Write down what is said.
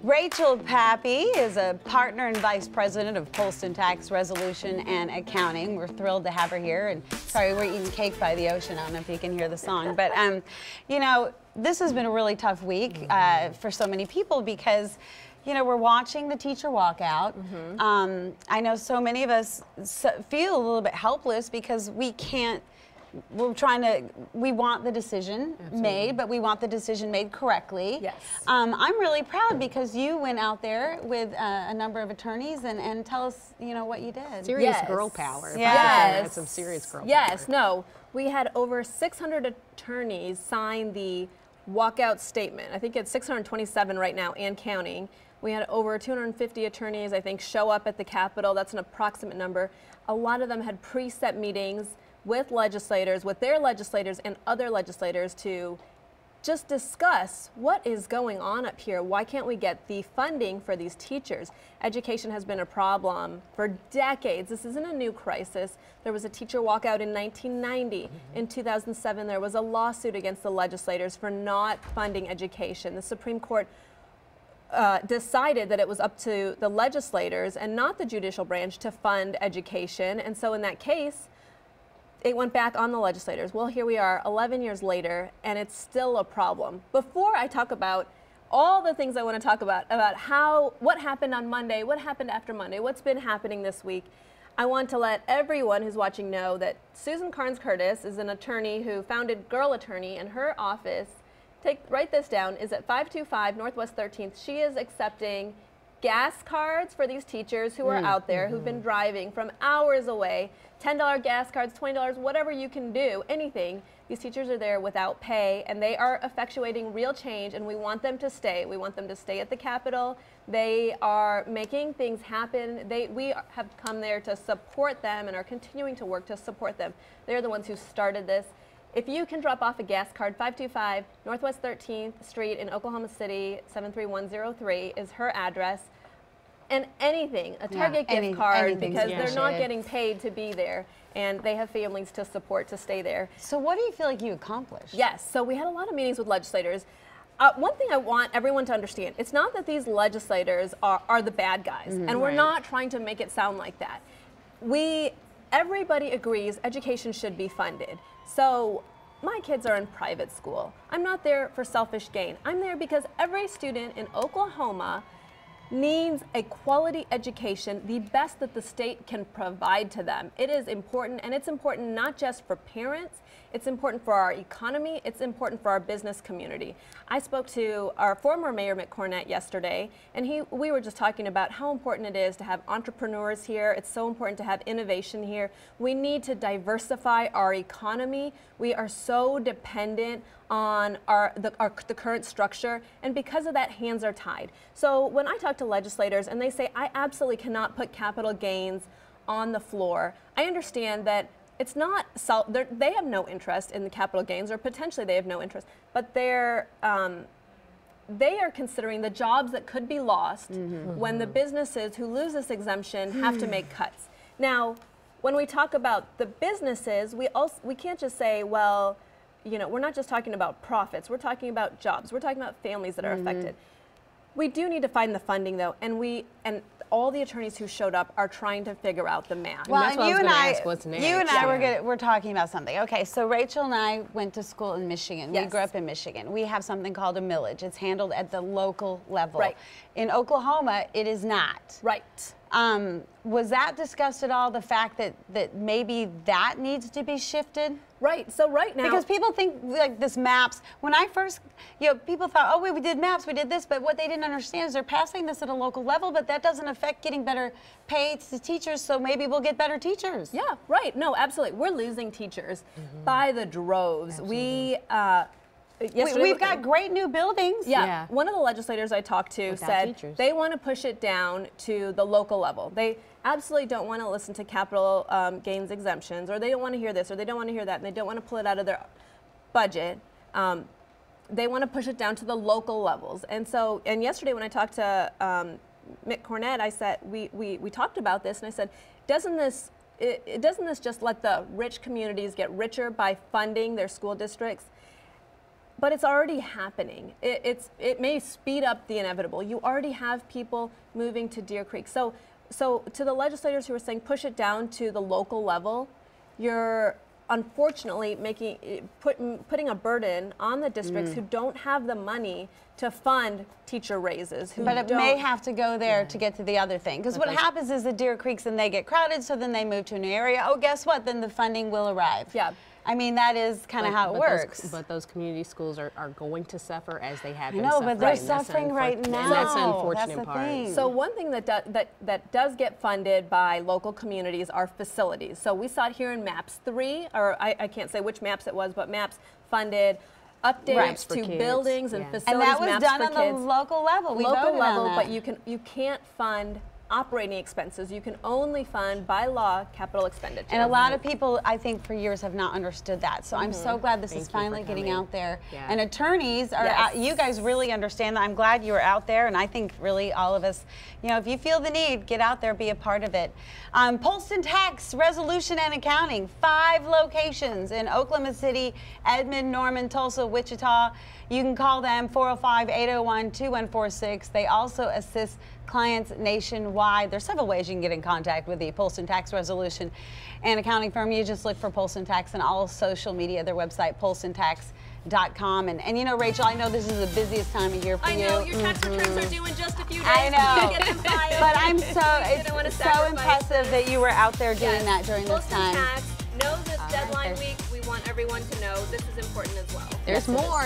Rachel Pappy is a partner and vice president of Polston Tax Resolution and Accounting. We're thrilled to have her here. And sorry, we're eating cake by the ocean. I don't know if you can hear the song, but you know, this has been a really tough week for so many people because, you know, we're watching the teacher walk out. I know so many of us feel a little bit helpless because we can't. We want the decision made, but we want the decision made correctly. Yes. I'm really proud because you went out there with a number of attorneys and tell us, you know, what you did. Serious girl power. Yes. Some serious girl power. Yes, no. We had over 600 attorneys sign the walkout statement. I think it's 627 right now and counting. We had over 250 attorneys, I think, show up at the Capitol. That's an approximate number. A lot of them had preset meetings with legislators, with their legislators and other legislators to just discuss what is going on up here. Why can't we get the funding for these teachers? Education has been a problem for decades. This isn't a new crisis. There was a teacher walkout in 1990. In 2007, there was a lawsuit against the legislators for not funding education. The Supreme Court decided that it was up to the legislators and not the judicial branch to fund education. And so in that case, it went back on the legislators. Well, here we are 11 years later, and it's still a problem. Before I talk about all the things I want to talk about what happened on Monday, what happened after Monday, what's been happening this week, I want to let everyone who's watching know that Susan Carnes-Curtis is an attorney who founded Girl Attorney, and her office, write this down, is at 525 Northwest 13th. She is accepting gas cards for these teachers who are out there, who've been driving from hours away. $10 gas cards, $20, whatever you can do, anything. These teachers are there without pay, and they are effectuating real change, and we want them to stay. We want them to stay at the Capitol. They are making things happen. We have come there to support them and are continuing to work to support them. They're the ones who started this. If you can drop off a gas card, 525 Northwest 13th Street in Oklahoma City, 73103 is her address. And anything, a Target gift card, because they're not getting paid to be there, and they have families to support to stay there. So what do you feel like you accomplished? Yes, so we had a lot of meetings with legislators. One thing I want everyone to understand, it's not that these legislators are the bad guys, and we're not trying to make it sound like that. Everybody agrees education should be funded. So my kids are in private school. I'm not there for selfish gain. I'm there because every student in Oklahoma needs a quality education, the best that the state can provide to them. It is important, and it's important not just for parents, it's important for our economy, it's important for our business community. I spoke to our former Mayor Mick Cornett yesterday, and we were just talking about how important it is to have entrepreneurs here. It's so important to have innovation here. We need to diversify our economy. We are so dependent on the current structure, and because of that, hands are tied. So when I talk to legislators and they say, I absolutely cannot put capital gains on the floor, I understand that it's not, they have no interest in the capital gains, or potentially they have no interest, but they are considering the jobs that could be lost when the businesses who lose this exemption have to make cuts. Now, when we talk about the businesses, we can't just say, well, you know, we're not just talking about profits, we're talking about jobs, we're talking about families that are affected. We do need to find the funding, though, and all the attorneys who showed up are trying to figure out the math. Well, and that's what I was going to ask, what's next? You and I we're talking about something. Okay, so Rachel and I went to school in Michigan. Yes. We grew up in Michigan. We have something called a millage. It's handled at the local level. Right. In Oklahoma, it is not. Right. Was that discussed at all, the fact that maybe that needs to be shifted? Right, so right now, because people think like this MAPS, when I first, you know, people thought, oh, we did MAPS, we did this, but what they didn't understand is they're passing this at a local level, but that doesn't affect getting better pay to teachers, so maybe we'll get better teachers. Yeah, right, no, absolutely. We're losing teachers by the droves. We've got great new buildings. Yeah. One of the legislators I talked to said they want to push it down to the local level. They absolutely don't want to listen to capital gains exemptions, or they don't want to hear this, or they don't want to hear that, and they don't want to pull it out of their budget. They want to push it down to the local levels. And so, and yesterday when I talked to Mick Cornett, I said, we talked about this, and I said, doesn't this just let the rich communities get richer by funding their school districts? But it's already happening. It may speed up the inevitable. You already have people moving to Deer Creek. So to the legislators who are saying push it down to the local level, you're unfortunately putting a burden on the districts who don't have the money to fund teacher raises. But it may have to go there to get to the other thing. Because what happens is the Deer Creeks and they get crowded, so then they move to a new area. Oh, guess what? Then the funding will arrive. Yeah. I mean, that is kind of how it works. But those community schools are going to suffer as they have been suffering. No, but they're suffering right now. And that's the unfortunate That's the part. thing. So one thing that does get funded by local communities are facilities. So we saw it here in MAPS 3, or I can't say which MAPS it was, but MAPS funded updates to buildings and facilities. And that was MAPS done for on kids. the local level. We Local voted level, on that. but you can't fund operating expenses. You can only fund, by law, capital expenditure. And a lot of people, I think, for years have not understood that. So I'm so glad this is finally getting out there. Yeah. And attorneys are out, you guys really understand that. I'm glad you are out there, and I think really all of us, you know, if you feel the need, get out there, be a part of it. Polston Tax Resolution and Accounting, 5 locations in Oklahoma City, Edmond, Norman, Tulsa, Wichita. You can call them 405-801-2146. They also assist clients nationwide. There's several ways you can get in contact with the Polston Tax Resolution and Accounting firm. You just look for Polston Tax on all social media, their website, polstontax.com. And you know, Rachel, I know this is the busiest time of year for you. I know, your tax returns are due in just a few days. I know. Get them filed. But it's so impressive that you were out there doing that during this time. Polston Tax knows it's deadline week. We want everyone to know this is important as well. There's more.